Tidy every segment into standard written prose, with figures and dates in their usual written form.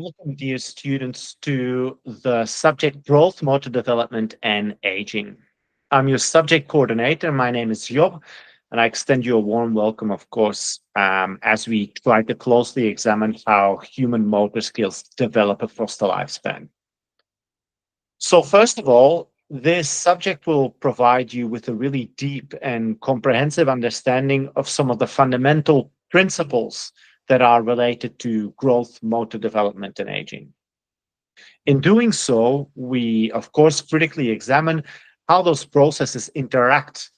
Welcome, dear students, to the subject Growth, Motor Development, and Aging. I'm your subject coordinator. My name is Job, and I extend you a warm welcome, of course, as we try to closely examine how human motor skills develop across the lifespan. So, first of all, this subject will provide you with a really deep and comprehensive understanding of some of the fundamental principles that are related to growth, motor development, and aging. In doing so, we, of course, critically examine how those processes interact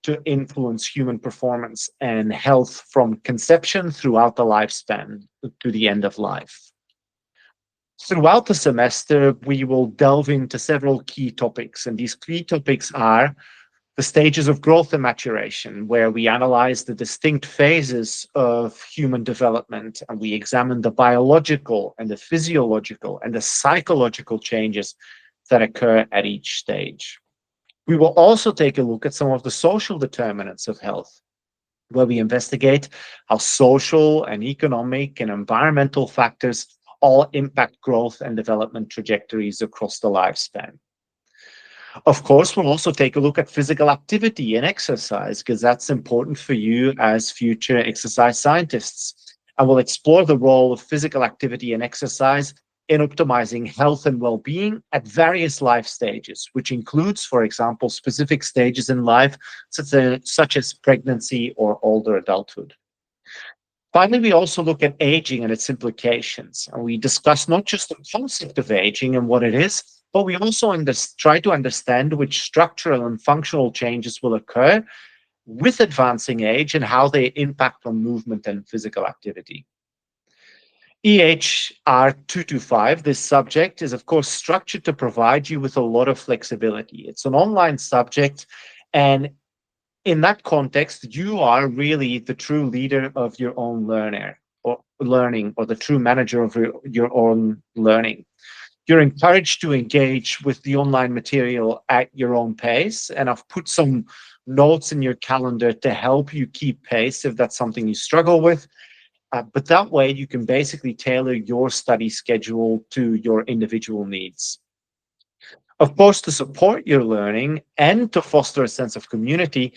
to influence human performance and health from conception throughout the lifespan to the end of life. Throughout the semester, we will delve into several key topics, and these key topics are the stages of growth and maturation, where we analyze the distinct phases of human development and we examine the biological and the physiological and the psychological changes that occur at each stage. We will also take a look at some of the social determinants of health, where we investigate how social and economic and environmental factors all impact growth and development trajectories across the lifespan. Of course, we'll also take a look at physical activity and exercise because that's important for you as future exercise scientists. And we'll explore the role of physical activity and exercise in optimizing health and well-being at various life stages, which includes, for example, specific stages in life such as pregnancy or older adulthood. Finally, we also look at aging and its implications, and we discuss not just the concept of aging and what it is, but we also try to understand which structural and functional changes will occur with advancing age and how they impact on movement and physical activity. EHR225, this subject, is of course structured to provide you with a lot of flexibility. It's an online subject, and in that context, you are really the true leader of your own learning, or the true manager of your own learning. You're encouraged to engage with the online material at your own pace, and I've put some notes in your calendar to help you keep pace if that's something you struggle with. But that way, you can basically tailor your study schedule to your individual needs. Of course, to support your learning and to foster a sense of community,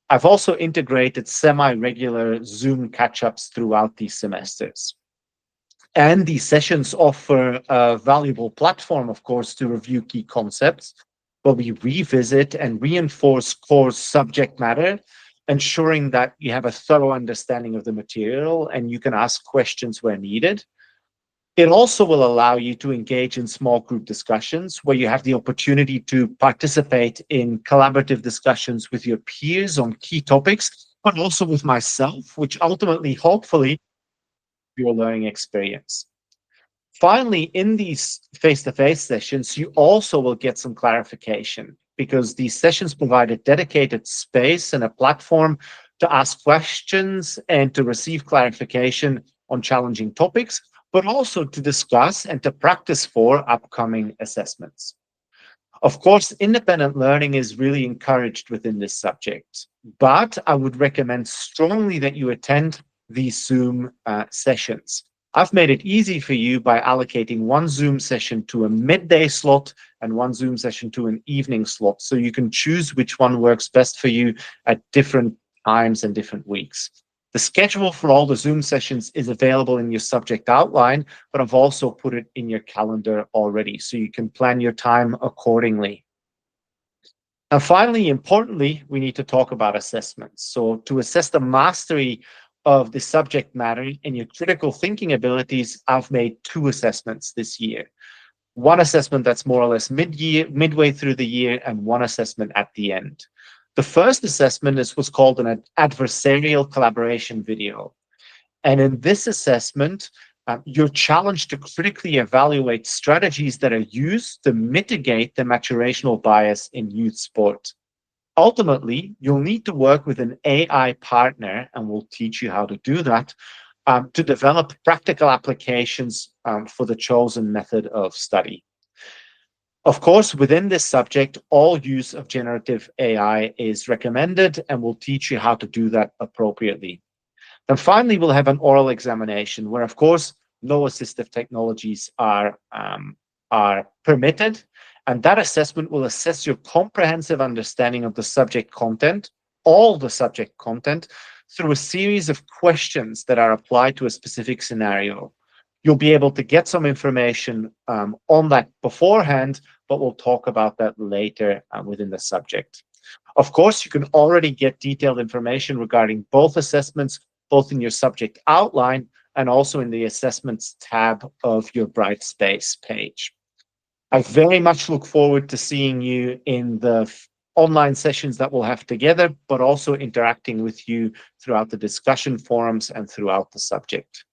I've also integrated semi-regular Zoom catch-ups throughout these semesters. And these sessions offer a valuable platform, of course, to review key concepts, where we revisit and reinforce core subject matter, ensuring that you have a thorough understanding of the material and you can ask questions where needed. It also will allow you to engage in small group discussions where you have the opportunity to participate in collaborative discussions with your peers on key topics, but also with myself, which ultimately, hopefully, your learning experience. Finally, in these face-to-face sessions, you also will get some clarification because these sessions provide a dedicated space and a platform to ask questions and to receive clarification on challenging topics, but also to discuss and to practice for upcoming assessments. Of course, independent learning is really encouraged within this subject, but I would recommend strongly that you attend these Zoom sessions. I've made it easy for you by allocating one Zoom session to a midday slot and one Zoom session to an evening slot, so you can choose which one works best for you at different times and different weeks. The schedule for all the Zoom sessions is available in your subject outline, but I've also put it in your calendar already, so you can plan your time accordingly. And finally, importantly, we need to talk about assessments. So to assess the mastery of the subject matter and your critical thinking abilities, I've made 2 assessments this year. One assessment that's more or less midway through the year, and one assessment at the end. The first assessment was called an adversarial collaboration video. And in this assessment, you're challenged to critically evaluate strategies that are used to mitigate the maturational bias in youth sport. Ultimately, you'll need to work with an AI partner, and we'll teach you how to do that, to develop practical applications for the chosen method of study. Of course, within this subject, all use of generative AI is recommended, and we'll teach you how to do that appropriately. And finally, we'll have an oral examination where, of course, no assistive technologies are permitted. And that assessment will assess your comprehensive understanding of the subject content, all the subject content, through a series of questions that are applied to a specific scenario. You'll be able to get some information on that beforehand, but we'll talk about that later within the subject. Of course, you can already get detailed information regarding both assessments, both in your subject outline and also in the assessments tab of your Brightspace page. I very much look forward to seeing you in the online sessions that we'll have together, but also interacting with you throughout the discussion forums and throughout the subject.